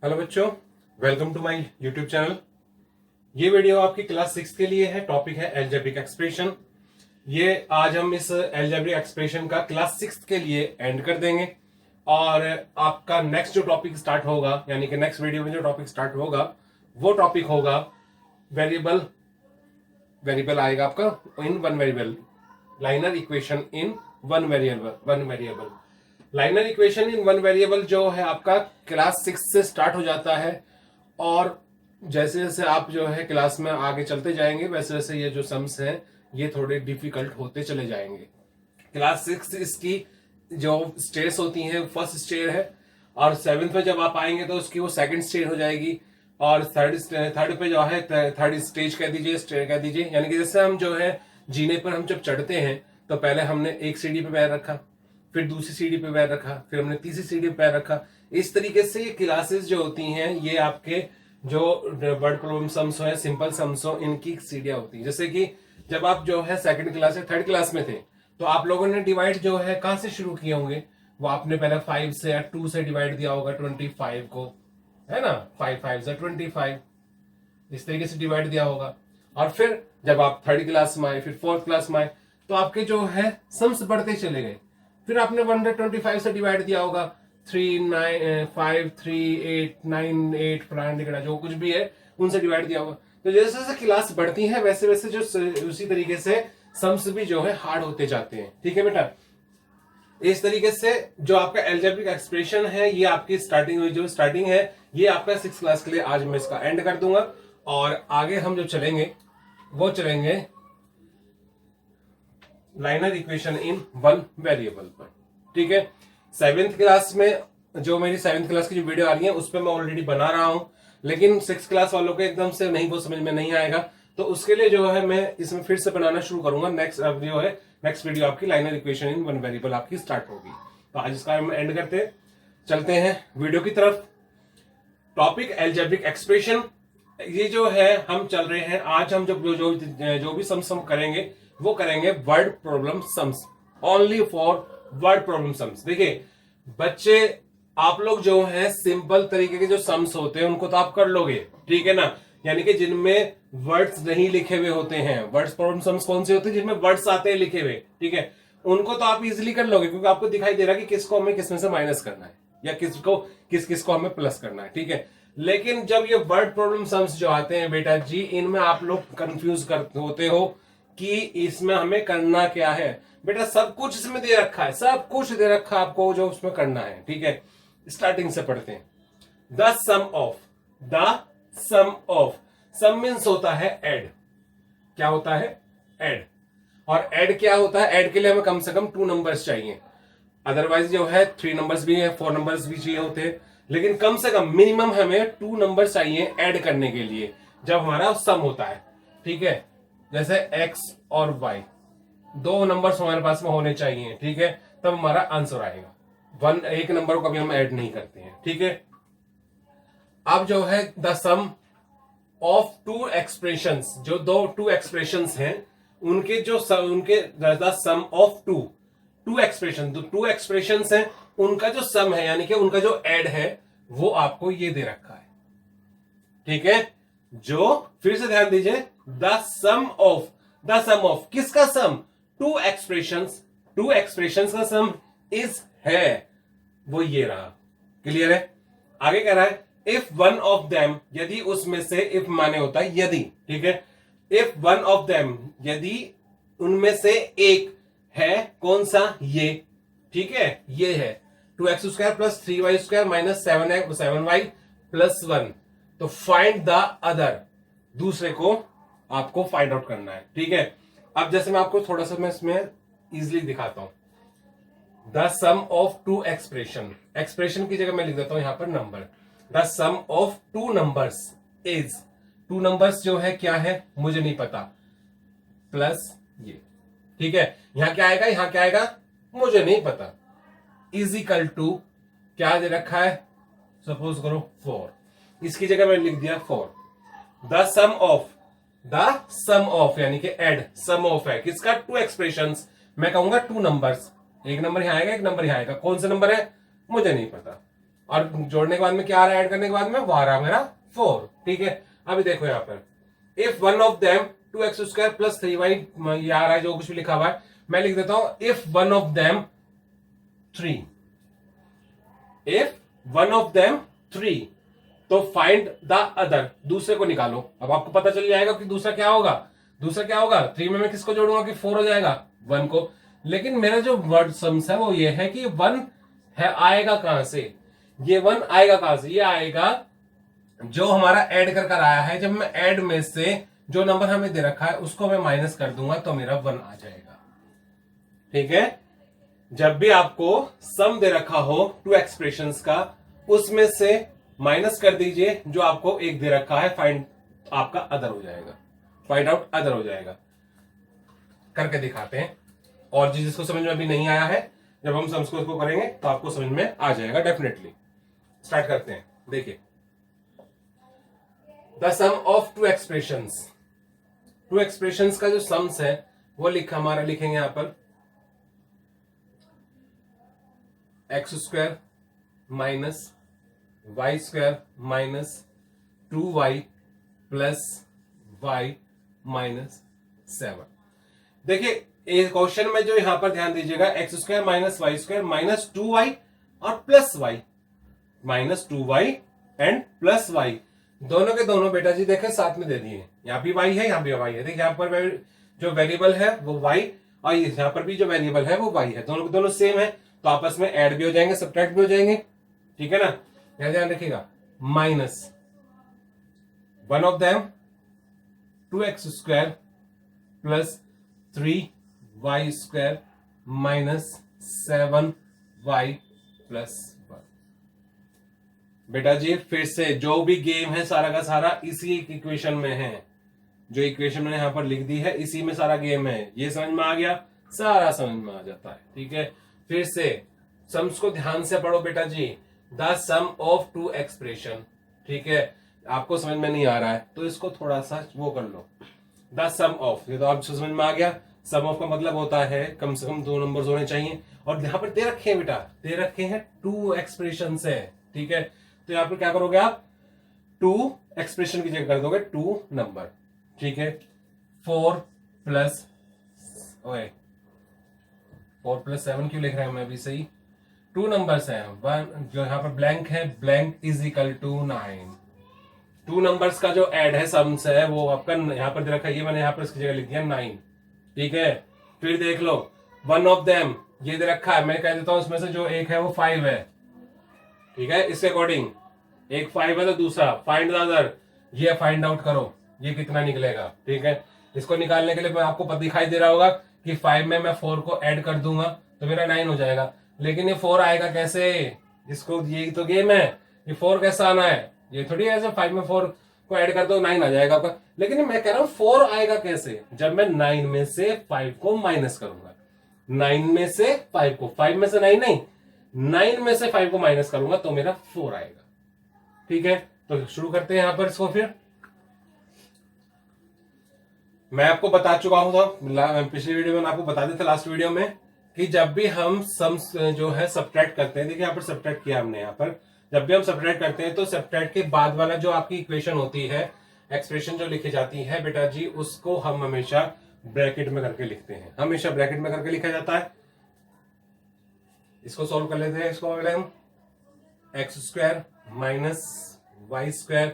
Hello बच्चों, welcome to my YouTube channel. ये video आपकी क्लास 6 के लिए है। टॉपिक है अलजेब्रिक एक्सप्रेशन। ये आज हम इस अलजेब्रिक एक्सप्रेशन का क्लास 6 के लिए एंड कर देंगे और आपका नेक्स्ट जो टॉपिक स्टार्ट होगा, यानी कि नेक्स्ट वीडियो में जो टॉपिक स्टार्ट होगा वो टॉपिक होगा वेरिएबल। वेरिएबल आएगा आपका in one variable, liner equation in one variable. Liner equation in one variable जो है आपका क्लास 6 से स्टार्ट हो जाता है और जैसे जैसे आप जो है क्लास में आगे चलते जाएंगे वैसे वैसे ये जो सम्स हैं ये थोड़े डिफिकल्ट होते चले जाएंगे। क्लास 6 इसकी जो स्टेज होती हैं, फर्स्ट स्टेज है और 7th में जब आप आएंगे तो उसकी वो सेकंड स्टेज हो जाएगी और थर्ड पे जो है थर्ड स्टेज कह दीजिए, यानी कि जैसे हम जो है जीने पर हम जब चढ़ते हैं तो पहले हमने एक सीढ़ी पे पैर रखा, फिर दूसरी सीढ़ी पे पैर रखा, फिर हमने तीसरी सीढ़ी पे पैर रखा। इस तरीके से ये क्लासेस जो होती हैं ये आपके जो वर्ड प्रॉब्लम सम्स हो, सिंपल सम्स हो, इनकी सीढ़ियां होती हैं। जैसे कि जब आप जो है सेकंड क्लास या थर्ड क्लास में थे तो आप लोगों ने डिवाइड जो है कहां से शुरू किए होंगे, वो आपने पहले 5 से या 2 से डिवाइड दिया होगा 25 को, है ना। 5 5 से 25 इस तरीके से डिवाइड दिया होगा। और फिर जब आप थर्ड क्लास में आए, फिर फोर्थ क्लास में आए तो आपके जो है सम्स बढ़ते चले गए। फिर आपने 125 से डिवाइड दिया होगा 3 9 5 3 8 9 8 फलाना ढिकड़ा जो कुछ भी है उनसे डिवाइड दिया होगा। तो जैसे जैसे क्लास बढ़ती है वैसे वैसे जो उसी तरीके से सम्स भी जो है हार्ड होते जाते हैं। ठीक है बेटा, इस तरीके से जो आपका अलजेब्रिक एक्सप्रेशन है ये आपकी स्टार्टिंग है ये आपका 6 क्लास के लिए आज मैं इसका एंड कर दूंगा और आगे हम जो चलेंगे वो चलेंगे liner equation in one variable पर। ठीक है, 7th क्लास में जो मेरी 7th क्लास की जो वीडियो आ रही है उस पर मैं ऑलरेडी बना रहा हूं, लेकिन 6 क्लास वालों को एकदम से नहीं वो समझ में नहीं आएगा तो उसके लिए जो है मैं इसमें फिर से बनाना शुरू करूंगा। नेक्स्ट वीडियो आपकी liner equation in one variable आपकी स्टार्ट होगी। तो आज इसका हम एंड करते चलते हैं वीडियो की तरफ। Topic algebraic expression. ये जो है हम चल रहे हैं आज, हम जो भी सम्स करेंगे वो करेंगे word problem sums, only for word problem sums. देखिए बच्चे, आप लोग जो है सिंपल तरीके के जो सम्स होते हैं उनको तो आप कर लोगे, ठीक है ना, यानी कि जिनमें वर्ड्स नहीं लिखे हुए होते हैं। वर्ड्स प्रॉब्लम सम्स कौन से होते हैं? जिनमें वर्ड्स आते हैं लिखे हुए, ठीक है, उनको तो आप इजिली कर लोगे क्योंकि आपको दिखाई दे रहा है कि किसको हमें किसमें से माइनस करना है या किसको हमें प्लस करना है। ठीक है, लेकिन जब ये वर्ड प्रॉब्लम सम्स जो आते हैं बेटा जी, इनमें आप लोग कंफ्यूज होते हो कि इसमें हमें करना क्या है। बेटा सब कुछ इसमें दे रखा है, सब कुछ दे रखा है आपको जो उसमें करना है। ठीक है, स्टार्टिंग से पढ़ते हैं। The sum of sum means होता है ऐड। क्या होता है? ऐड। और ऐड क्या होता है? ऐड के लिए हमें कम से कम 2 नंबर्स चाहिए, अदरवाइज जो है 3 नंबर्स भी है, 4 नंबर्स भी चाहिए होते हैं, लेकिन कम से कम मिनिमम हमें 2 नंबर्स चाहिए ऐड करने के लिए जब हमारा सम होता है। ठीक है, जैसे x और y 2 नंबर्स हमारे पास में होने चाहिए, ठीक है, तब हमारा आंसर आएगा। एक नंबर को कभी हम ऐड नहीं करते हैं। ठीक है, अब जो है द सम ऑफ 2 एक्सप्रेशंस, जो टू एक्सप्रेशंस हैं उनके the sum of two expressions हैं उनका जो सम है यानी कि उनका जो ऐड है वो आपको ये दे रखा है। ठीक है, जो फिर से ध्यान दीजिए, द सम ऑफ किसका सम? 2 एक्सप्रेशंस का सम इज है, वो ये रहा। क्लियर है? आगे कह रहा है इफ वन ऑफ देम, यदि उसमें से, इफ माने होता है यदि, ठीक है, इफ वन ऑफ देम, यदि उनमें से एक है, कौन सा? ये, ठीक है, ये है 2x² plus 3y² minus 7y plus 1। तो फाइंड द अदर, दूसरे को आपको फाइंड आउट करना है। ठीक है, अब जैसे मैं आपको थोड़ा सा मैं इसमें इजिली दिखाता हूं। द सम ऑफ 2 एक्सप्रेशन की जगह मैं लिख देता हूं यहां पर number. The sum of 2 numbers is, 2 numbers जो है क्या है मुझे नहीं पता, प्लस ये। ठीक है, यहां क्या आएगा मुझे नहीं पता, इज इक्वल टू क्या दे रखा है, सपोज करो 4, इसकी जगह मैंने लिख दिया 4। द सम ऑफ यानी कि एड, सम ऑफ है किसका? 2 एक्सप्रेशंस। मैं कहूंगा 2 नंबर्स, एक नंबर यहां आएगा, एक नंबर यहां आएगा, कौन सा नंबर है मुझे नहीं पता। और जोड़ने के बाद में क्या आ रहा है, ऐड करने के बाद में वो आ रहा है मेरा 4। ठीक है, अभी देखो यहाँ पर if one of them 2x² plus 3y, ये आ रहा है जो कुछ भी लिखा हुआ है, मैं लिख देता हूं if one of them 3, if one of them 3, तो फाइंड द अदर, दूसरे को निकालो। अब आपको पता चल जाएगा कि दूसरा क्या होगा, दूसरा क्या होगा, 3 में मैं किसको जोड़ूंगा कि 4 हो जाएगा, 1 को। लेकिन मेरा जो वर्ड सम्स है वो ये है कि 1 है आएगा कहां से, ये 1 आएगा कहां से, ये आएगा जो हमारा ऐड कर कर आया है। जब मैं ऐड में से जो नंबर हमें दे रखा है उसको मैं माइनस कर दूंगा तो मेरा 1 आ जाएगा। ठीक है, जब भी आपको सम दे रखा हो टू एक्सप्रेशंस का, उसमें से माइनस कर दीजिए जो आपको एक दे रखा है, फाइंड आपका अदर हो जाएगा, फाइंड आउट अदर हो जाएगा। करके दिखाते हैं, और जिसको समझ में अभी नहीं आया है, जब हम सम्स को करेंगे तो आपको समझ में आ जाएगा डेफिनेटली। स्टार्ट करते हैं, देखिए the sum of two expressions, two expressions का जो सम्स है वो हमारा लिखेंगे यहां पर x² minus y² minus 2y plus y minus 7। देखिए इस क्वेश्चन में जो यहां पर ध्यान दीजिएगा, x² minus y² minus 2y और plus y, minus 2y and plus y, दोनों के दोनों बेटा जी देखे साथ में दे दिए। यहां भी y है, यहां भी y है। देखिए यहां पर जो वेरिएबल है वो y, और यहां पर भी जो वेरिएबल है वो y है, दोनों के दोनों सेम है, तो आपस में ऐड भी हो जाएंगे, सब्ट्रैक्ट भी हो जाएंगे। ठीक है ना, यहां ध्यान रखिएगा, minus one of them 2x² plus 3y² minus 7y plus 1। बेटा जी फिर से जो भी गेम है सारा का सारा इसी इक्वेशन में है, जो इक्वेशन मैंने यहां पर लिख दी है इसी में सारा गेम है। ये समझ में आ गया, सारा समझ में आ जाता है। ठीक है, फिर से सम्स को ध्यान से पढ़ो बेटा जी, the sum of two expression. ठीक है, आपको समझ में नहीं आ रहा है तो इसको थोड़ा सा वो कर लो, द सम ऑफ, ये तो आपको समझ में आ गया। सम ऑफ का मतलब होता है कम से कम 2 नंबर्स होने चाहिए, और यहां पर दे रखे हैं बेटा, दे रखे हैं 2 एक्सप्रेशन है। ठीक है, तो यहां पर क्या करोगे आप, 2 एक्सप्रेशन की जगह कर दोगे 2 नंबर। ठीक है, 4 प्लस 7 क्यों लिख रहा है मैं भी, सही 2 नंबर्स हैं, वन जो यहां पर ब्लैंक है, blank is equal to 9। 2 numbers का जो ऐड है सम्स है वो आपका यहां पर दे रखा है, ये मैंने यहां पर इसकी जगह लिख दिया 9। ठीक है, फिर देख लो वन ऑफ देम, ये दे रखा है, मैं कह देता हूं उसमें से जो एक है वो 5 है। ठीक है, इसके अकॉर्डिंग एक 5 है तो दूसरा फाइंड द अदर, ये फाइंड आउट करो ये कितना निकलेगा। ठीक है, इसको निकालने के लिए मैं आपको दिखाई दे रहा होगा कि 5 में मैं 4 को ऐड कर दूंगा तो मेरा 9 हो जाएगा, लेकिन ये 4 आएगा कैसे, इसको ये तो गेम है, ये 4 कैसा आना है, ये थोड़ी ऐसे 5 में 4 को ऐड कर दो 9 आ जाएगा आपका। लेकिन मैं कह रहा हूं 4 आएगा कैसे, जब मैं 9 में से 5 को माइनस करूंगा, 9 में से 5 को, 5 में से 9 नहीं, 9 में से 5 को माइनस करूंगा तो मेरा 4 आएगा। ठीक है, तो शुरू करते हैं यहां पर इसको। फिर मैं आपको बता चुका हूं था पिछली वीडियो में, आपको बता दिया था लास्ट वीडियो में कि जब भी हम सम्स जो है सब्ट्रैक्ट करते हैं, देखिए यहां पर सब्ट्रैक्ट किया हमने, यहां पर जब भी हम सब्ट्रैक्ट करते हैं तो सब्ट्रैक्ट के बाद वाला जो आपकी इक्वेशन होती है, एक्सप्रेशन जो लिखी जाती है बेटा जी, उसको हम हमेशा ब्रैकेट में करके लिखते हैं, हमेशा ब्रैकेट में करके लिखा जाता है। इसको सॉल्व कर लेते हैं, इसको अगले हम x² माइनस y²,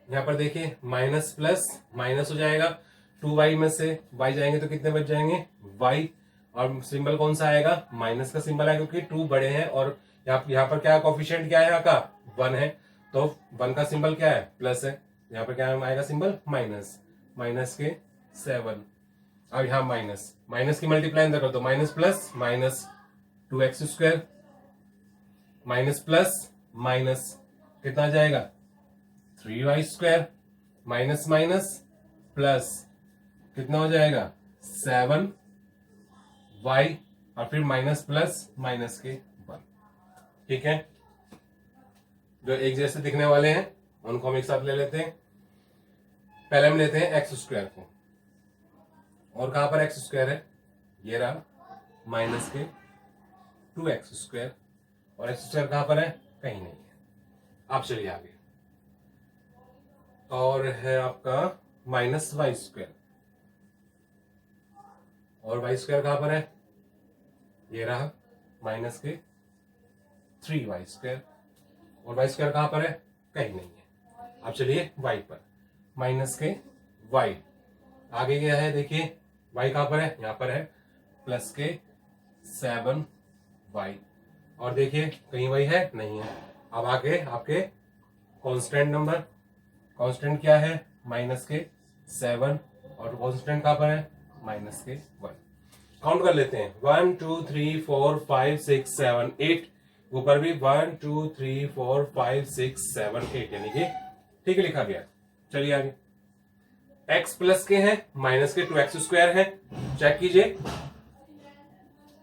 यहां पर देखिए माइनस प्लस माइनस हो जाएगा, 2y में से y जाएंगे तो कितने बच जाएंगे y, और सिंबल कौन सा आएगा, माइनस का सिंबल आएगा क्योंकि 2 बड़े हैं, और यहाँ पर क्या कोफिशिएंट क्या है, यहाँ का 1 है, तो 1 का सिंबल क्या है, प्लस है, यहाँ पर क्या आएगा सिंबल माइनस, माइनस के 7, अब यहाँ माइनस, माइनस की मल्टीप्लाई अंदर कर दो, minus plus minus 2x² minus plus minus कितना आ जाएगा 3y² माइनस माइनस प्लस कितना हो जाएगा 7y, और फिर माइनस प्लस माइनस के 1। ठीक है, जो एक जैसे दिखने वाले हैं उनको हम एक साथ ले लेते हैं। पहले हम लेते हैं x² को, और कहां पर x² है, ये रहा माइनस के 2x², और x² कहां पर है कहीं नहीं है। आप चलिए आगे, और है आपका माइनस वाई स्क्वायर, और वाई स्क्वायर कहां पर है, ये रहा माइनस के 3y स्क्वायर, और वाई स्क्वायर कहां पर है, कहीं नहीं है। अब चलिए y पर, माइनस के y, आगे क्या है देखिए, y कहां पर है, यहां पर है, प्लस के 7y, और देखिए कहीं y है, नहीं है। अब आगे आपके कांस्टेंट नंबर, कांस्टेंट क्या है, माइनस के 7, और कांस्टेंट कहां पर है, माइनस के 1। काउंट कर लेते हैं, 1 2 3 4 5 6 7 8, ऊपर भी 1 2 3 4 5 6 7 8, यानी कि ठीक है लिखा गया। चलिए आगे, x प्लस के हैं, माइनस के 2x स्क्वायर है, चेक कीजिए।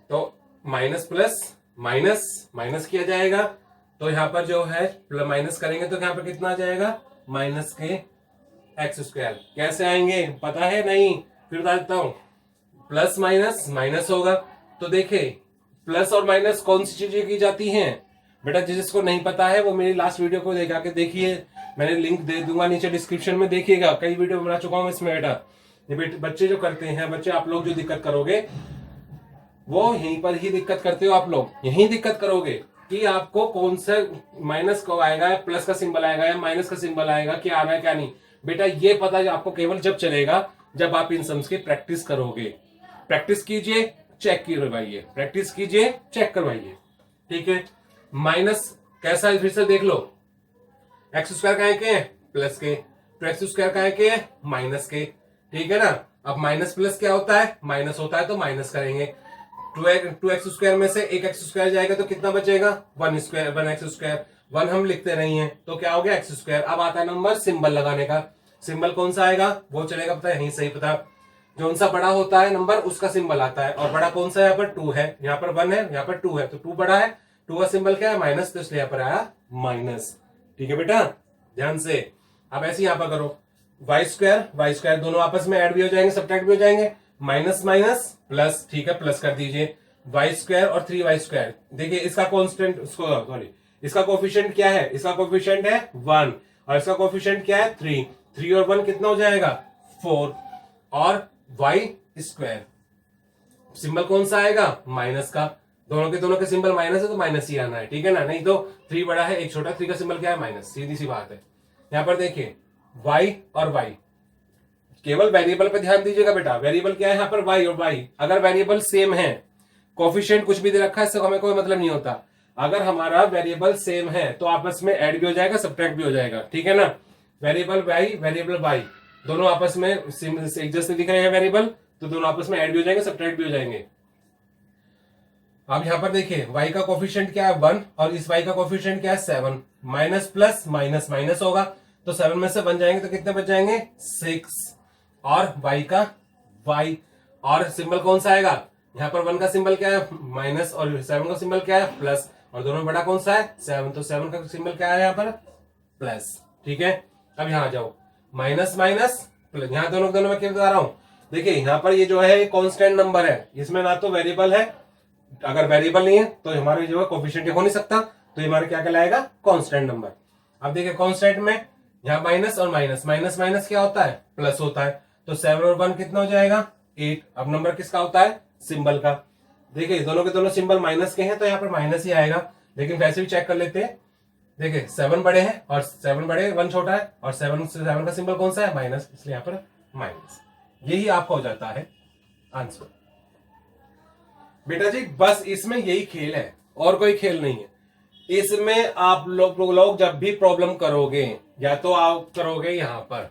तो माइनस प्लस माइनस माइनस किया जाएगा, तो यहां पर जो है माइनस करेंगे तो यहां पर कितना आ जाएगा, माइनस के x स्क्वायर। कैसे आएंगे पता है, नहीं फिर बता देता हूं, प्लस माइनस माइनस होगा। तो देखिए प्लस और माइनस कौन सी चीजें की जाती हैं बेटा, जिसको नहीं पता है वो मेरी लास्ट वीडियो को देखा के देखिए, मैंने लिंक दे दूंगा नीचे डिस्क्रिप्शन में, देखिएगा कई वीडियो बना चुका हूं इसमें बेटा। ये बच्चे जो करते हैं, बच्चे आप लोग जो दिक्कत करोगे वो यहीं पर ही दिक्कत करते हो, आप लोग यहीं दिक्कत करोगे कि आपको कौन सा माइनस कब आएगा, प्लस का सिंबल आएगा या माइनस का सिंबल आएगा, क्या आना है क्या नहीं। बेटा ये पता आपको केवल जब चलेगा जब आप इन सम्स की प्रैक्टिस करोगे। प्रैक्टिस कीजिए, चेक करवाइए, प्रैक्टिस कीजिए, चेक करवाइए, ठीक है। माइनस कैसा है फिर से देख लो, एक्स स्क्वायर कहाँ के हैं, प्लस के, तो एक्स स्क्वायर कहाँ के हैं, माइनस के, ठीक है ना। अब माइनस प्लस क्या होता है, माइनस होता है, तो माइनस करेंगे। टू एक्स स्क्वायर में से एक एक्स स्क्वायर जाएगा तो कितना बचेगा, 1 स्क्वायर, 1 एक्स स्क्वायर, 1 हम लिखते नहीं है तो क्या हो गया, एक्स स्क्वायर। अब आता है नंबर सिंबल लगाने का, सिंबल कौन सा आएगा वो चलेगा, पता है यहीं सही पता, जो सा बड़ा होता है नंबर उसका सिंबल आता है, और बड़ा कौन सा यहाँ पर 2 है, यहाँ पर 1 है, यहाँ पर 2 है, तो 2 बड़ा है, 2 का सिंबल क्या है, माइनस, तो इसलिए यहाँ पर आया माइनस, ठीक है बेटा ध्यान से। अब ऐसे यहाँ पर करो, वाई स्क्वायर दोनों आपस में ऐड भी हो जाएंगे, सब्ट्रैक्ट भी हो जाएंगे, माइनस माइनस प्लस, ठीक है प्लस कर दीजिए, वाई स्क्वायर और 3y स्क्वायर। देखिए इसका कॉन्स्टेंट, सॉरी इसका कोफिशिएंट क्या है, इसका कोफिशिएंट है 1 और इसका कोफिशिएंट क्या है 3, 3 और 1 कितना हो जाएगा 4, और y स्क्वायर सिंबल कौन सा आएगा, माइनस का, दोनों के सिंबल माइनस है तो माइनस ही आना है, ठीक है ना, नहीं तो 3 बड़ा है एक छोटा, 3 का सिंबल क्या है माइनस, सीधी सी बात है। यहां पर देखिए y और y, केवल वेरिएबल पे ध्यान दीजिएगा बेटा, वेरिएबल क्या है यहाँ पर y और y, अगर वेरिएबल सेम है, कोफिशिएंट कुछ भी दे रखा है इससे हमें कोई मतलब नहीं होता, अगर हमारा वेरिएबल सेम है तो आपस में ऐड भी हो जाएगा, सब्ट्रैक्ट भी हो जाएगा, ठीक है ना। वेरिएबल y दोनों आपस में एक जैसे दिख रहे हैं वेरिएबल, तो दोनों आपस में ऐड भी हो जाएंगे, सब्ट्रैक्ट भी हो जाएंगे। अब यहां पर देखिए y का कोफिशिएंट क्या है 1 और इस y का कोफिशिएंट क्या है 7, माइनस प्लस माइनस माइनस होगा, तो 7 में से 1 जाएंगे तो कितने बच जाएंगे 6, और y का y, और सिंबल कौन सा आएगा, यहाँ पर 1 का सिंबल क्या है माइनस और 7 का सिंबल क्या है प्लस, और दोनों बड़ा कौन सा है 7, तो 7 का सिंबल क्या है यहाँ पर प्लस, ठीक है। अब यहां जाओ, माइनस माइनस प्लस, यहां दोनों में क्या बता रहा हूं, देखिए यहां पर ये जो है कांस्टेंट नंबर है, इसमें ना तो वेरिएबल है, अगर वेरिएबल नहीं है तो हमारे जो है कोफिशिएंट हो नहीं सकता, तो ये हमारे क्या कहलाएगा कांस्टेंट नंबर। अब देखिए कांस्टेंट में यहाँ माइनस और माइनस, माइनस माइनस क्या होता है प्लस होता है, तो 7 और 1 कितना हो जाएगा 8। अब नंबर किसका होता है सिंबल का, देखिए दोनों के दोनों सिंबल माइनस के हैं तो यहाँ पर माइनस ही आएगा, लेकिन वैसे भी चेक कर लेते हैं, देखिए 7 बड़े हैं और 7 बड़े 1 छोटा है, और 7 का सिंबल कौन सा है माइनस, इसलिए यहाँ पर माइनस, यही आपका हो जाता है आंसर। बेटा जी बस इसमें यही खेल है और कोई खेल नहीं है, इसमें आप लोग जब भी प्रॉब्लम करोगे या तो आप करोगे यहां पर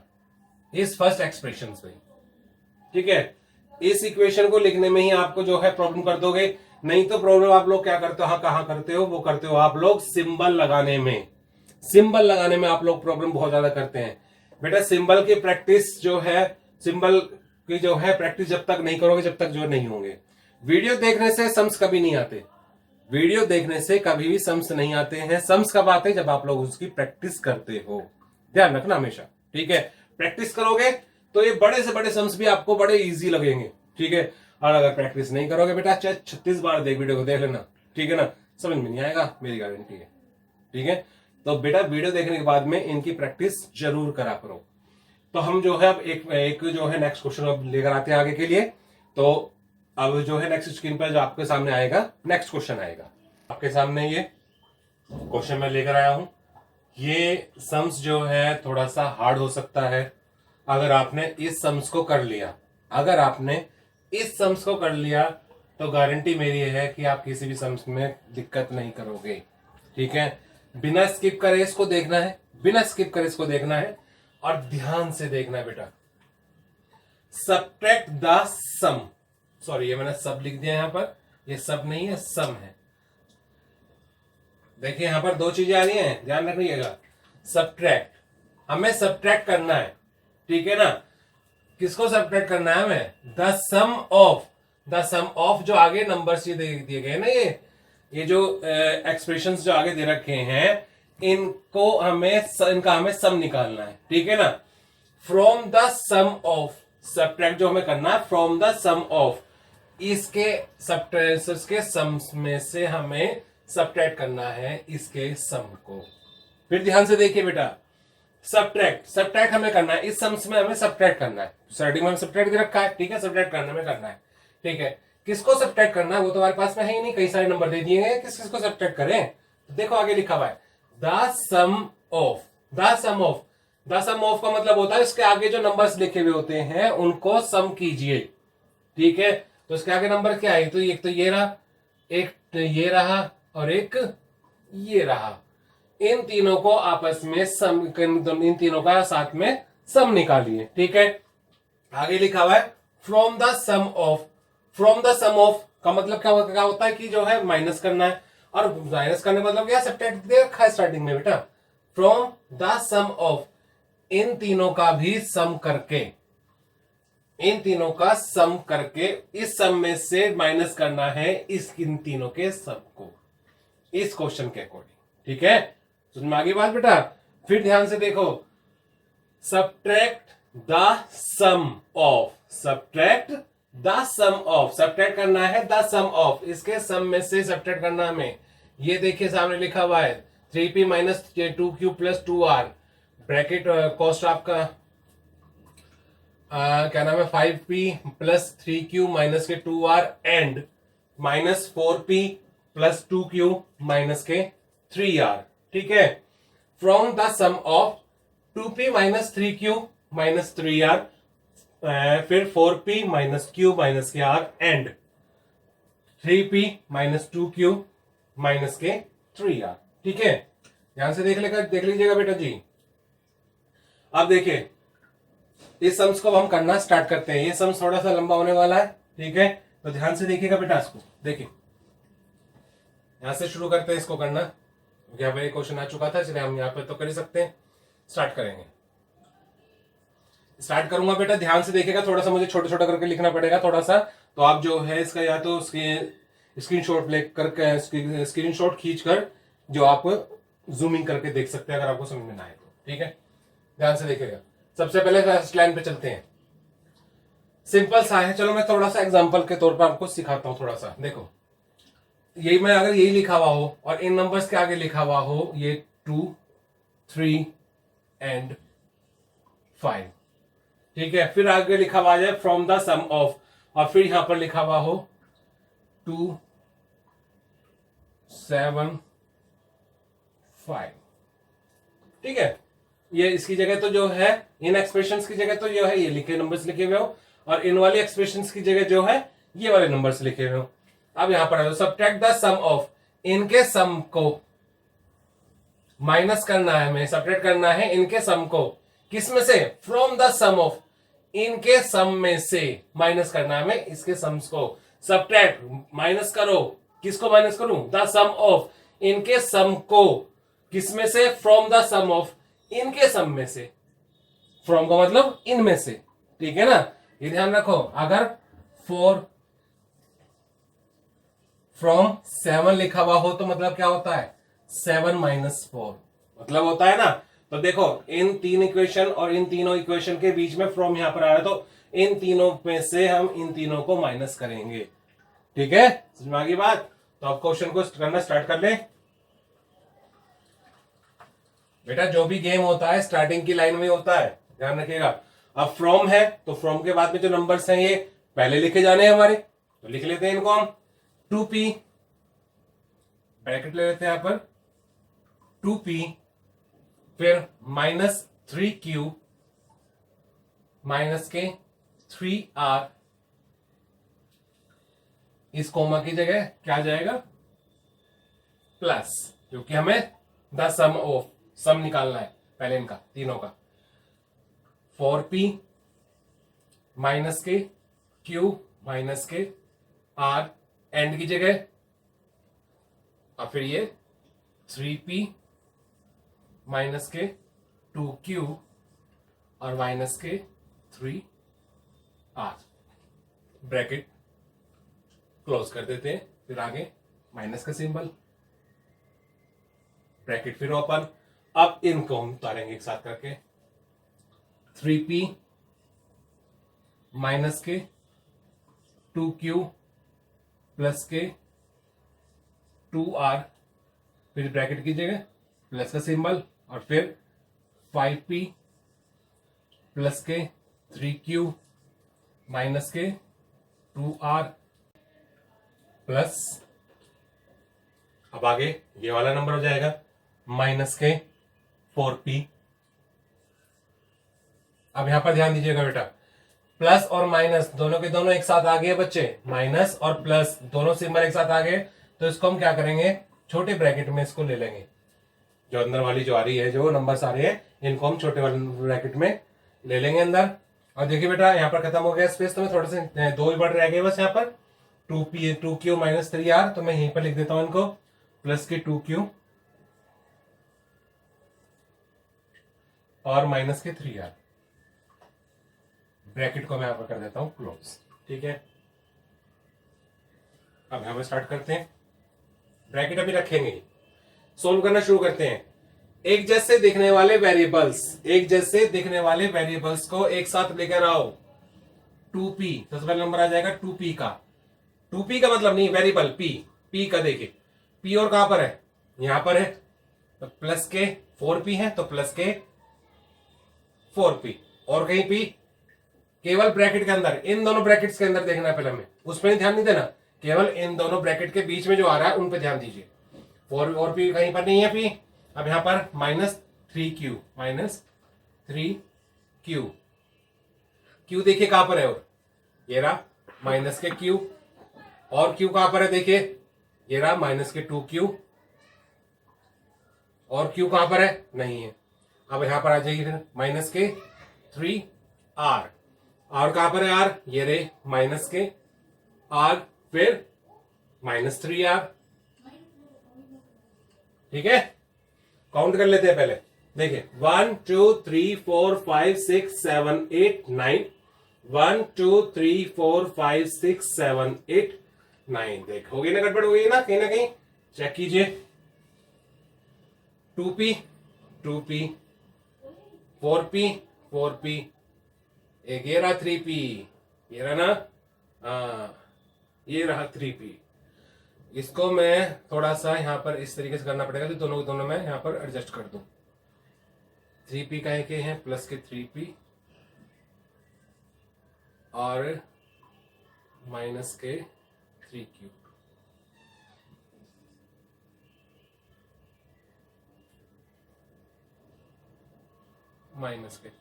इस फर्स्ट एक्सप्रेशन पे, ठीक है, इस इक्वेशन को लिखने में ही आपको जो है प्रॉब्लम कर दोगे, नहीं तो प्रॉब्लम आप लोग क्या करते हो, हाँ कहां करते हो, वो करते हो आप लोग सिंबल लगाने में, सिंबल लगाने में आप लोग प्रॉब्लम बहुत ज्यादा करते हैं। बेटा सिंबल की प्रैक्टिस जो है, सिंबल की जो है प्रैक्टिस जब तक नहीं करोगे जब तक जो नहीं होंगे। वीडियो देखने से सम्स कभी नहीं आते, वीडियो देखने से कभी भी सम्स नहीं आते हैं, सम्स कब आते हैं जब आप लोग उसकी प्रैक्टिस करते हो, ध्यान रखना हमेशा, ठीक है। प्रैक्टिस करोगे तो ये बड़े से बड़े सम्स भी आपको बड़े इजी लगेंगे, ठीक है, और अगर प्रैक्टिस नहीं करोगे बेटा चाहे 36 बार देख वीडियो को देख लेना, ठीक है ना, समझ में नहीं आएगा, मेरी गारंटी है। ठीक है, तो बेटा वीडियो देखने के बाद में इनकी प्रैक्टिस जरूर करा करो। तो हम जो है अब एक जो है नेक्स्ट क्वेश्चन अब लेकर आते हैं आगे के लिए। तो अब जो है नेक्स्ट स्क्रीन पर जो आपके सामने आएगा, नेक्स्ट क्वेश्चन आएगा आपके सामने। ये क्वेश्चन मैं लेकर आया हूं। ये सम्स जो है थोड़ा सा हार्ड हो सकता है। अगर आपने इस सम्स को कर लिया, अगर आपने इस सम्स को कर लिया तो गारंटी मेरी है कि आप किसी भी सम्स में दिक्कत नहीं करोगे। ठीक है, बिना स्किप करे इसको देखना है, बिना स्किप करे इसको देखना है और ध्यान से देखना है बेटा। सब्ट्रैक्ट द सम, सॉरी ये मैंने सब लिख दिया यहां पर, ये सब नहीं है, सम है। देखिए यहां पर दो चीजें आ रही हैं, ध्यान रखिएगा। सब्ट्रैक्ट, हमें सब्ट्रैक्ट करना है, ठीक है ना। किसको सब्ट्रैक्ट करना है हमें? The sum of, the sum of जो आगे नंबर्स ये दिए गए ना, ये जो एक्सप्रेशंस जो आगे दे रखे हैं, इनको इनका हमें सम निकालना है, ठीक है ना। From the sum of, subtract जो हमें करना है फ्रॉम द सम ऑफ, इसके सब्ट्रैक्टर्स के सम में से हमें सब्ट्रैक्ट करना है इसके सम को। फिर ध्यान से देखिए बेटा, सब्ट्रैक्ट हमें करना है, इस सम्स में हमें सब्ट्रैक्ट करना है। स्टार्टिंग में हमें सब्ट्रैक्ट दे रखा है, ठीक है, सब्ट्रैक्ट करने में करना है, ठीक है। किसको सब्ट्रैक्ट करना है वो तो हमारे पास में है ही नहीं, कई सारे नंबर दे दिए हैं, किसको सब्ट्रैक्ट करें। देखो आगे लिखा हुआ है the sum of, the sum of, the sum of का मतलब होता है इसके आगे जो नंबर्स लिखे हुए होते हैं उनको सम कीजिए, ठीक है। तो इसके आगे नंबर क्या है? तो एक तो ये रहा, एक ये रहा और एक ये रहा। इन तीनों को आपस में सम, इन तीनों का साथ में सम निकालिए, ठीक है। आगे लिखा हुआ है from the sum of, from the sum of का मतलब क्या होता है कि जो है माइनस करना है, और माइनस करने का मतलब क्या, सब्ट्रैक्ट दे रखा है स्टार्टिंग में बेटा। फ्रॉम द सम ऑफ, इन तीनों का भी सम करके, इन तीनों का सम करके इस सम में से माइनस करना है इन तीनों के सम को, इस क्वेश्चन के अकॉर्डिंग, ठीक है। समझ में आ गई बात बेटा? फिर ध्यान से देखो, subtract the sum of, subtract the sum of, subtract करना है द सम ऑफ, इसके सम में से सब्ट्रैक्ट करना हमें। ये देखिए सामने लिखा हुआ है 3p minus 2q plus 2r, bracket cost आपका क्या नाम है 5p प्लस 3q माइनस के 2r and minus 4p plus 2q minus के 3r, ठीक है। From the sum of 2p minus 3q minus 3r, फिर 4p माइनस q माइनस के r and 3p minus 2q minus के 3r, ठीक है। ध्यान से देख लीजिएगा बेटा जी। अब देखिए इस सम्स को हम करना स्टार्ट करते हैं। ये सम्स थोड़ा सा लंबा होने वाला है, ठीक है, तो ध्यान से देखिएगा बेटा। इसको देखिए, यहां से शुरू करते हैं इसको करना, क्योंकि यहाँ पे क्वेश्चन आ चुका था, इसलिए हम यहाँ पे तो कर ही सकते हैं। स्टार्ट करेंगे, स्टार्ट करूंगा बेटा, ध्यान से देखिएगा। थोड़ा सा मुझे छोटा छोटा करके लिखना पड़ेगा थोड़ा सा, तो आप जो है इसका या तो स्क्रीनशॉट ले करके, स्क्रीनशॉट खींचकर जो आप जूमिंग करके देख सकते हैं, अगर आपको समझ में ना आए तो, ठीक है। ध्यान से देखिएगा। सबसे पहले फर्स्ट लाइन पे चलते हैं, सिंपल सा है। चलो मैं थोड़ा सा एग्जांपल के तौर पर आपको सिखाता हूं थोड़ा सा। देखो यही मैं अगर यही लिखा हुआ हो और इन नंबर्स के आगे लिखा हुआ हो ये 2, 3 एंड 5, ठीक है। फिर आगे लिखा हुआ है फ्रॉम द सम ऑफ, और फिर यहां पर लिखा हुआ हो 2, 7, 5, ठीक है। ये इसकी जगह तो जो है, इन एक्सप्रेशंस की जगह तो जो है ये लिखे नंबर्स लिखे हुए हो, और इन वाली एक्सप्रेशंस की जगह जो है ये वाले नंबर्स लिखे हुए हो। अब यहां पर सब्ट्रैक्ट द सम ऑफ, इनके सम को माइनस करना है हमें, सब्ट्रैक्ट करना है इनके सम को, किस में से? फ्रॉम द सम ऑफ, इनके सम में से माइनस करना है हमें इसके सम्स को। सब्ट्रैक्ट माइनस करो, किसको माइनस करूं? द सम ऑफ, इनके सम को, किस में से? फ्रॉम द सम ऑफ, इनके सम में से। फ्रॉम का मतलब इनमें से, ठीक है ना, ये ध्यान रखो। अगर 4 फ्रॉम 7 लिखा हुआ हो तो मतलब क्या होता है? 7 माइनस 4 मतलब होता है ना। तो देखो इन तीन इक्वेशन और इन तीनों इक्वेशन के बीच में फ्रॉम यहां पर आ रहा है, तो इन तीनों में से हम इन तीनों को माइनस करेंगे, ठीक है। समझ में आ गई बात? तो अब क्वेश्चन को करना स्टार्ट कर ले। बेटा जो भी गेम होता है स्टार्टिंग की लाइन में होता है, ध्यान रखिएगा। अब फ्रॉम है तो फ्रॉम के बाद में जो नंबर्स हैं ये पहले लिखे जाने हैं हमारे, तो लिख लेते हैं इनको हम 2p, ब्रैकेट ले लेते हैं यहां पर 2p, फिर -3q माइनस के 3r, इस कोमा की जगह क्या जाएगा प्लस, क्योंकि हमें द सम ऑफ सम निकालना है पहले इनका तीनों का। 4p माइनस के q माइनस के r एंड की जगह, और फिर ये 3p माइनस के 2q और माइनस के 3r, ब्रैकेट क्लोज कर देते हैं। फिर आगे माइनस का सिंबल, ब्रैकेट फिर ओपन। अब इनको हम उतारेंगे एक साथ करके 3p माइनस के 2q प्लस के 2r, फिर ब्रैकेट की जगह प्लस का सिंबल, और फिर 5p प्लस के 3q माइनस के 2r प्लस, अब आगे ये वाला नंबर हो जाएगा माइनस के 4p। अब यहां पर ध्यान दीजिएगा बेटा, प्लस और माइनस दोनों के दोनों एक साथ आ गए बच्चे, माइनस और प्लस दोनों सिंबल एक साथ आ गए, तो इसको हम क्या करेंगे छोटे ब्रैकेट में इसको ले लेंगे। जो अंदर वाली जो आ रही है, जो नंबर्स आ रहे हैं इनको हम छोटे वाले ब्रैकेट में ले लेंगे अंदर। और देखिए बेटा यहाँ पर खत्म हो गया स्पेस, तो मैं थोड़े से दो ही वर्ड रह गए बस यहाँ पर 2q माइनस 3r, तो मैं यहीं पर लिख देता हूं इनको प्लस के 2q और माइनस के 3r, ब्रैकेट को मैं यहां पर कर देता हूं क्लोज। ठीक है, अब यहां पर स्टार्ट करते हैं, ब्रैकेट अभी रखेंगे, सोल्व करना शुरू करते हैं। एक जैसे दिखने वाले वेरिएबल्स को एक साथ लेकर आओ। 2p, सबसे पहला नंबर आ जाएगा 2p का। 2p का मतलब नहीं वेरिएबल p का, देखिए p और कहां पर है, यहां पर है, तो प्लस के 4p है तो प्लस के 4p, और कहीं p केवल ब्रैकेट के अंदर, इन दोनों ब्रैकेट्स के अंदर देखना है पहले हमें, उस पर ध्यान नहीं देना, केवल इन दोनों ब्रैकेट के बीच में जो आ रहा है उन पे ध्यान दीजिए। 4 और p कहीं पर नहीं है p। अब यहां पर -3q q देखिए कहां पर है, और ये रहा माइनस के q, और q कहां पर है देखिए, ये रहा माइनस के 2q, और q कहां पर है नहीं है। अब यहां पर आ जाएगी फिर माइनस के 3r, और कहां पर है r, ये रे माइनस के r, फिर -3r। ठीक है, काउंट कर लेते हैं पहले, देखिए 1 2 3 4 5 6 7 8 9, 1 2 3 4 5 6 7 8 9, देख हो गई ना, गड़बड़ हो गई ना कहीं, चेक कीजिए। 2p 4p, एक ये रहा 3p, ये रहा ना, ये रहा 3p। इसको मैं थोड़ा सा यहां पर इस तरीके से करना पड़ेगा, तो दोनों मैं यहां पर एडजस्ट कर दूं। 3p कहे के हैं प्लस के 3p और माइनस के 3q, माइनस के 3q।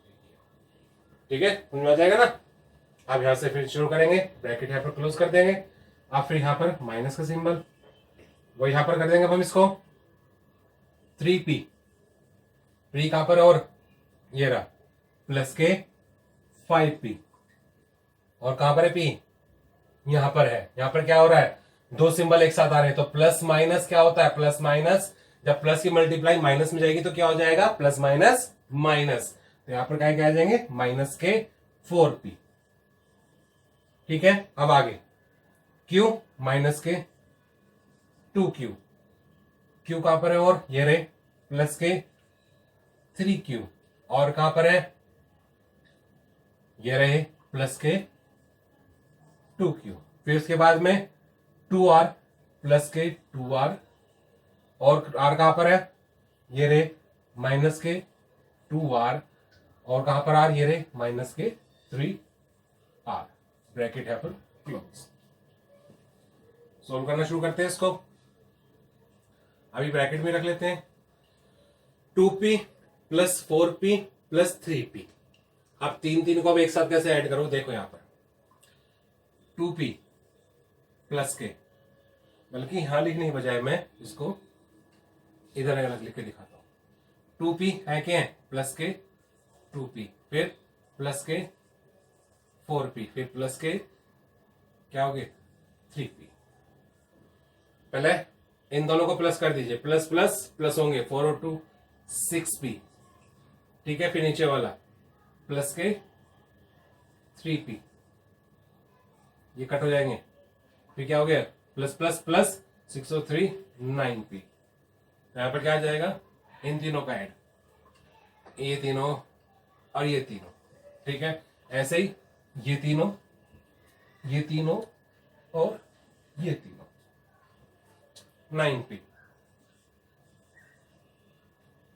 ठीक है, समझ में आ जाएगा ना। अब यहां से फिर शुरू करेंगे, ब्रैकेट यहां पर क्लोज कर देंगे, अब फिर यहां पर माइनस का सिंबल, वो यहां पर कर देंगे हम इसको 3p, कहां पर, और ये रहा प्लस के 5p, और कहां पर है p, यहां पर है। यहां पर क्या हो रहा है, दो सिंबल एक साथ आ रहे हैं, तो प्लस माइनस क्या होता है, प्लस माइनस, जब प्लस की मल्टीप्लाई माइनस में जाएगी तो क्या हो जाएगा प्लस माइनस माइनस, तो यहां पर क्या आ जाएंगे माइनस के 4p। ठीक है, अब आगे q माइनस के 2q, q कहां पर है, और ये रहे प्लस के 3q, और कहां पर है, ये रहे प्लस के 2q, फिर उसके बाद में 2r प्लस के 2r, और r कहां पर है, ये रहे माइनस के 2r और कहां पर r, ये रहे माइनस के 3r, ब्रैकेट है पर क्लोज। सोल्व करना शुरू करते हैं इसको। अभी ब्रैकेट में रख लेते हैं 2p plus 4p plus 3p। अब तीन को अब एक साथ कैसे ऐड करो, देखो यहां पर 2p प्लस के, बल्कि यहां लिखने की बजाय मैं इसको इधर अलग लिख के दिखाता हूं। 2p है क्या है, प्लस के 2p, फिर प्लस के 4p, फिर प्लस के क्या हो गए 3p। पहले इन दोनों को प्लस कर दीजिए, प्लस प्लस प्लस होंगे 4 और 2 6p, ठीक है। फिर नीचे वाला प्लस के 3p, ये कट हो जाएंगे, फिर क्या हो गया प्लस प्लस प्लस 6 और 3 9p। यहां पर क्या आ जाएगा, इन तीनों का ऐड, ये तीनों और ये तीनों, ठीक है। ऐसे ही ये तीनों और ये तीनों 9p।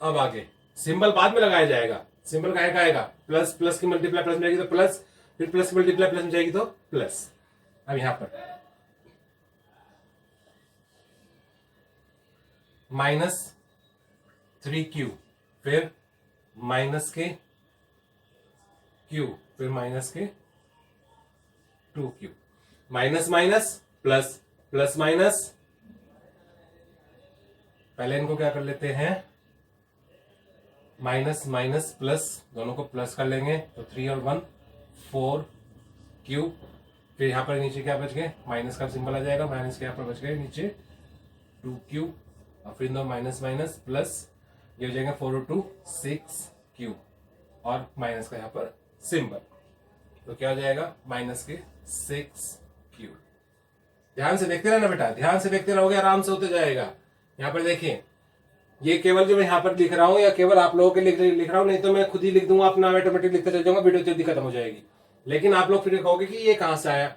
अब आगे सिंबल बाद में लगाया जाएगा, सिंबल का आएगा प्लस, प्लस की मल्टीप्लाई प्लस में जाएगी तो प्लस, फिर प्लस की मल्टीप्लाई प्लस में जाएगी तो प्लस। अब यहां पर -3q, फिर माइनस के q, फिर माइनस के 2q, minus minus plus, plus minus, पहले इनको क्या कर लेते हैं माइनस माइनस प्लस, दोनों को प्लस कर लेंगे तो 3 और 1 4q, फिर यहां पर नीचे क्या बच गए, माइनस का सिंबल आ जाएगा, माइनस के यहां पर बच गए नीचे 2q, और फिर दो माइनस माइनस प्लस, ये हो जाएगा 4 और 2 6q, और माइनस का यहां पर सिंबल, तो क्या हो जाएगा माइनस के 6q। ध्यान से देखते रहना बेटा, ध्यान से देखते रहोगे आराम से होते जाएगा। यहां पर देखिए, ये केवल जो मैं यहां पर लिख रहा हूं या केवल आप लोगों के लिए लिख रहा हूं, नहीं तो मैं खुद ही लिख दूंगा अपना, ऑटोमेटिक लिखते चल जाऊंगा, वीडियो जल्दी खत्म हो जाएगी। लेकिन आप लोग फिर कहोगे कि ये कहां से आया,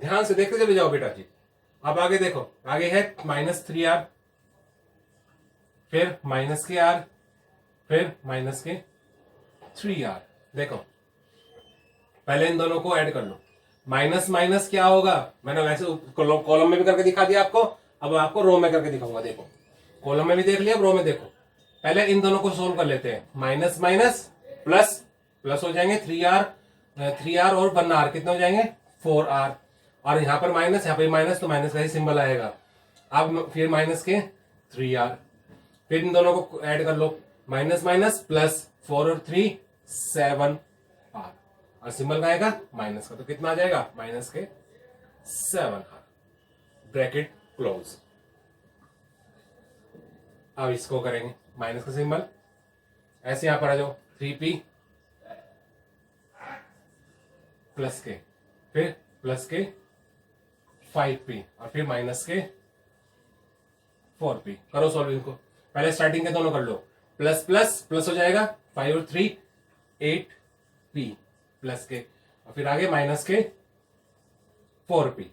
ध्यान से देखते चले जाओ बेटा जी। अब आगे देखो, आगे है -3r, फिर माइनस के r, फिर माइनस के 3r। देखो पहले इन दोनों को ऐड कर लो, माइनस माइनस क्या होगा, मैंने वैसे कॉलम में भी करके दिखा दिया आपको, अब आपको रो में करके दिखाऊंगा। देखो कॉलम में भी देख लिया, अब रो में देखो। पहले इन दोनों को सोल्व कर लेते हैं, माइनस माइनस प्लस, प्लस हो जाएंगे 3r और 1r, कितने हो जाएंगे 4r, और यहां पर माइनस, यहां पर माइनस, तो माइनस का ही सिंबल आएगा। अब फिर माइनस के 3r, फिर इन दोनों को ऐड कर लो, माइनस माइनस प्लस 4 और 3 7r, और सिंबल का आएगा माइनस का, तो कितना आ जाएगा माइनस के 7r, ब्रैकेट क्लोज। अब इसको करेंगे माइनस का सिंबल, ऐसे यहां पर आ जाओ 3p प्लस के, फिर प्लस के 5p, और फिर माइनस के 4p। करो सॉल्व इनको, पहले स्टार्टिंग के दोनों कर लो, प्लस प्लस प्लस हो जाएगा 5 और 3 8p प्लस के, और फिर आगे माइनस के 4p।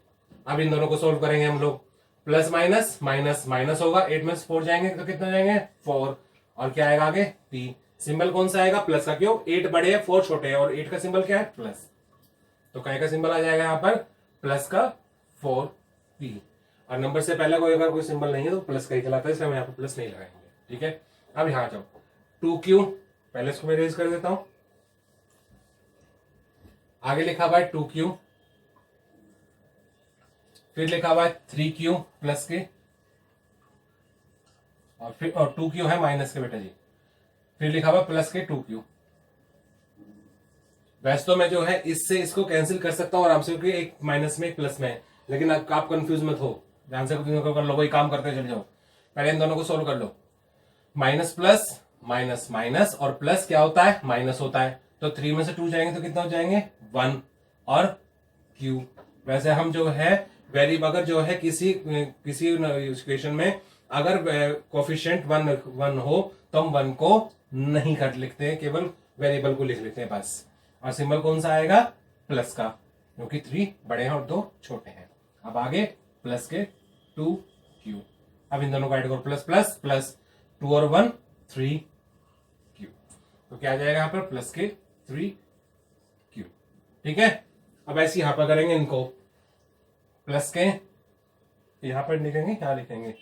अब इन दोनों को सोल्व करेंगे हम लोग, प्लस माइनस माइनस माइनस होगा, 8 में 4 जाएंगे तो कितना जाएंगे 4, और क्या आएगा आगे p, सिंबल कौन सा आएगा प्लस का, क्यों 8 बड़े है 4 छोटे है, और 8 का सिंबल क्या है प्लस, तो काय का सिंबल आ जाएगा यहां पर प्लस का 4p, और नंबर से पहले कोई अगर कोई सिंबल नहीं है तो प्लस का ही चलाता है, इसलिए हम यहाँ पर प्लस नहीं लगाएंगे, ठीक है। अब यहां आ जाओ 2q, पहले इसको मैं रेज कर देता हूं, आगे लिखा हुआ है 2q, फिर लिखा हुआ है 3q प्लस के, और फिर और 2q है माइनस के बेटा जी, फिर लिखा हुआ प्लस के 2q। वैसे तो मैं जो है इससे इसको कैंसिल कर सकता हूं आराम से, क्योंकि एक माइनस में एक प्लस में है, लेकिन आप कंफ्यूज मत हो, ध्यान से कर लो, वही काम करते चले जाओ। पहले इन दोनों को सोल्व कर लो, माइनस प्लस माइनस माइनस, और प्लस क्या होता है माइनस होता है, तो 3 में से 2 जाएंगे तो कितना हो जाएंगे 1 और q। वैसे हम जो है वेरिएबल अगर जो है किसी इक्वेशन में अगर कोफिशिएंट 1 हो तो हम 1 को नहीं कट लिखते हैं, केवल वेरिएबल को लिख लेते हैं बस, और सिंबल कौन सा आएगा प्लस का, क्योंकि 3 बड़े हैं और 2 छोटे हैं। अब आगे प्लस के 2q, अब इन दोनों को ऐड करो, प्लस प्लस प्लस 2 और 1 3 तो क्या आ जाएगा यहाँ पर प्लस के 3q। ठीक है, अब ऐसे यहां पर करेंगे इनको, प्लस के यहां पर लिखेंगे, यहां लिखेंगे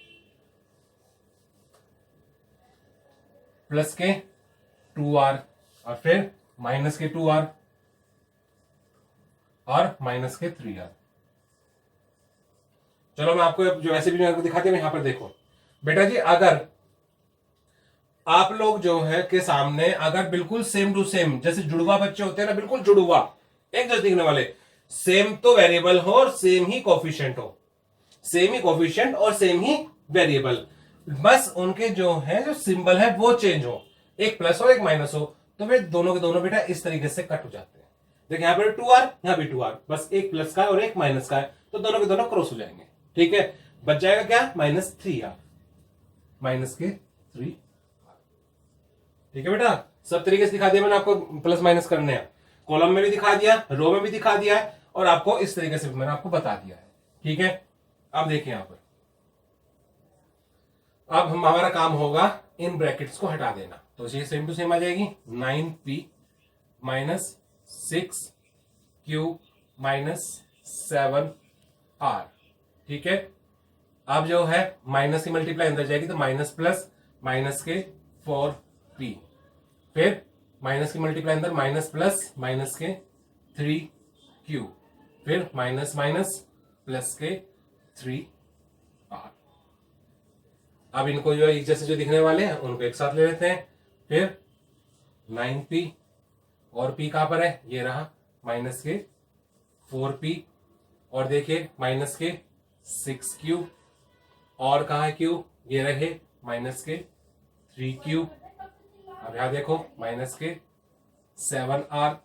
प्लस के 2r और फिर माइनस के 2r और माइनस के 3r। चलो मैं आपको जो वैसे भी मैं दिखाती हूं, यहां पर देखो बेटा जी, अगर आप लोग जो है के सामने अगर बिल्कुल सेम टू सेम जैसे जुड़वा बच्चे होते हैं ना, बिल्कुल जुड़वा एक जैसे दिखने वाले, सेम तो वेरिएबल हो और सेम ही कोफिशिएंट हो, सेम ही कोफिशिएंट और सेम ही वेरिएबल, बस उनके जो है जो सिंबल है वो चेंज हो, एक प्लस हो एक माइनस हो, तो वे दोनों के दोनों बेटा इस तरीके से कट हो जाते हैं। देखिए यहां पर 2r, यहां भी 2r, बस एक प्लस का और एक माइनस का है, तो दोनों के दोनों क्रॉस हो जाएंगे। ठीक है, बच जाएगा क्या -3r, माइनस के 3। ठीक है बेटा, सब तरीके से दिखा दिया मैंने आपको, प्लस माइनस करने हैं, कॉलम में भी दिखा दिया, रो में भी दिखा दिया है, और आपको इस तरीके से मैंने आपको बता दिया है। ठीक है, अब देखिए यहां पर, अब हमारा काम होगा इन ब्रैकेट्स को हटा देना, तो ये सेम टू सेम आ जाएगी 9p minus 6q minus 7r। ठीक है, अब जो है माइनस की मल्टीप्लाई अंदर जाएगी, तो माइनस प्लस माइनस के 4p, फिर माइनस की मल्टीप्लाई अंदर माइनस प्लस माइनस के 3q, फिर माइनस माइनस प्लस के 3r। अब इनको जो एक जैसे जो दिखने वाले हैं उनको एक साथ ले लेते हैं, फिर 9p और p कहां पर है, ये रहा माइनस के 4p, और देखिए माइनस के 6q, और कहा है q, ये रहे माइनस के 3q। अब यहां देखो माइनस के 7r,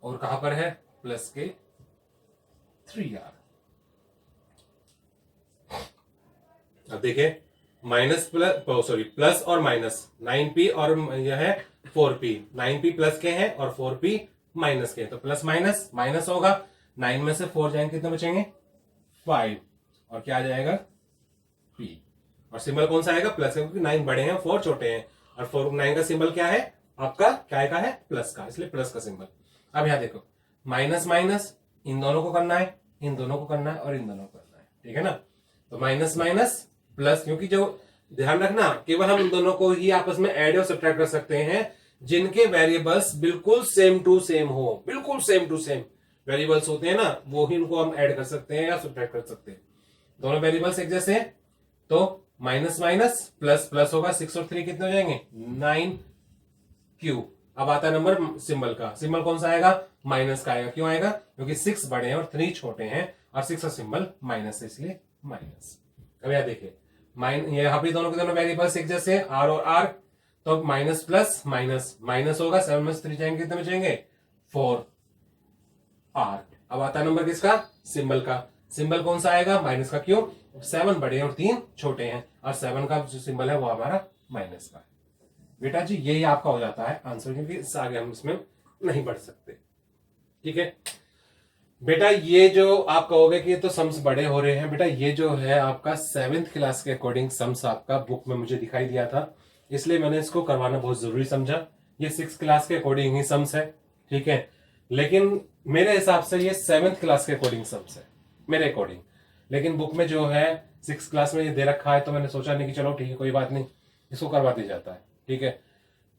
और कहां पर है प्लस के 3r। अब देखिए माइनस प्लस सॉरी प्लस और माइनस, 9p और यह है 4p, 9p प्लस के हैं और 4p माइनस के, तो प्लस माइनस माइनस होगा, 9 में से 4 जाएंगे कितने बचेंगे 5, और क्या आ जाएगा p, और सिंबल कौन सा आएगा प्लस का, क्योंकि 9 बड़े हैं 4 छोटे हैं, और 4 9 का सिंबल क्या है आपका, क्या का है प्लस का, इसलिए प्लस का सिंबल। अब यहां देखो माइनस माइनस, इन दोनों को करना है, इन दोनों को करना है, और इन दोनों को करना है। ठीक है ना, तो माइनस माइनस प्लस, क्योंकि जो ध्यान रखना केवल हम इन दोनों को ही आपस में ऐड और सब्ट्रैक्ट कर सकते हैं जिनके वेरिएबल्स बिल्कुल सेम टू सेम हो, बिल्कुल सेम टू सेम वेरिएबल्स होते हैं ना, वो ही उनको हम ऐड कर सकते हैं या सब्ट्रैक्ट कर सकते हैं। दोनों वेरिएबल्स एक जैसे हैं, तो माइनस माइनस प्लस प्लस होगा, 6 और 3 कितने हो जाएंगे 9q। अब आता है नंबर सिंबल का, सिंबल कौन सा आएगा माइनस का आएगा, क्यों आएगा क्योंकि 6 बड़े हैं और 3 छोटे हैं, और 6 का सिंबल माइनस है, इसलिए माइनस। अब यहां देखिए यहाँ पे दोनों के दोनों वेरिएबल्स एक जैसे हैं, r और r, तो माइनस प्लस माइनस माइनस होगा, 7 में से 3 जाएंगे कितने बचेंगे 4r। अब आता है नंबर किसका सिंबल का, सिंबल कौन सा आएगा माइनस का, क्यों 7 बड़े हैं और 3 छोटे हैं, और 7 का जो सिंबल है वो हमारा माइनस का है। बेटा जी यही आपका हो जाता है आंसर, क्योंकि इससे आगे हम इसमें नहीं बढ़ सकते। ठीक है बेटा, ये जो आप कहोगे कि ये तो सम्स बड़े हो रहे हैं, बेटा ये जो है आपका 7th क्लास के अकॉर्डिंग सम्स आपका बुक में मुझे दिखाई दिया था, इसलिए मैंने इसको करवाना बहुत जरूरी समझा। ये 6th क्लास के अकॉर्डिंग ही सम्स है, ठीक है, लेकिन मेरे हिसाब से ये 7th क्लास के अकॉर्डिंग सम्स है मेरे अकॉर्डिंग, लेकिन बुक में जो है 6th क्लास में ये दे रखा है, तो मैंने सोचा नहीं कि चलो ठीक है कोई बात नहीं, इसको करवा दिया जाता है। ठीक है,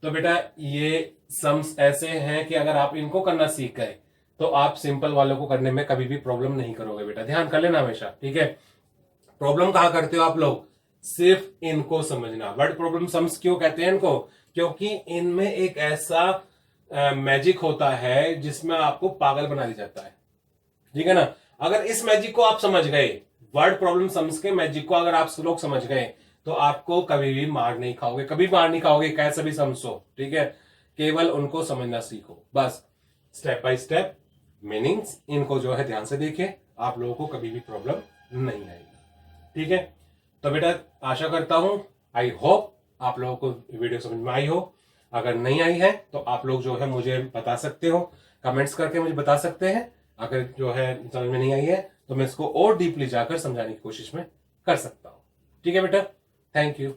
तो बेटा ये सम्स ऐसे हैं कि अगर आप इनको करना सीख गए तो आप सिंपल वालों को करने में कभी भी प्रॉब्लम नहीं करोगे। बेटा ध्यान कर लेना हमेशा, ठीक है। प्रॉब्लम कहां करते हो आप लोग, सिर्फ इनको समझना। वर्ड प्रॉब्लम सम्स क्यों कहते हैं इनको, क्योंकि इनमें एक ऐसा मैजिक होता है जिसमें आपको पागल बना दिया जाता है, ठीक है ना। अगर इस मैजिक को आप समझ गए, वर्ड प्रॉब्लम सम्स के मैजिक को अगर आप लोग समझ गए, तो आपको कभी भी मार नहीं खाओगे, कभी मार नहीं खाओगे, कैसे भी सम्स हो, ठीक है। केवल उनको समझना सीखो बस, स्टेप बाय स्टेप मीनिंग्स इनको जो है ध्यान से देखिए, आप लोगों को कभी भी प्रॉब्लम नहीं आएगी। ठीक है, तो बेटा आशा करता हूं, आई होप आप लोगों को वीडियो समझ में आई हो। अगर नहीं आई है तो आप लोग जो है मुझे बता सकते हो, कमेंट्स करके मुझे बता सकते हैं। अगर जो है समझ में नहीं आई है तो मैं इसको और डीपली जाकर समझाने की कोशिश में कर सकता हूं। ठीक है बेटा, थैंक यू।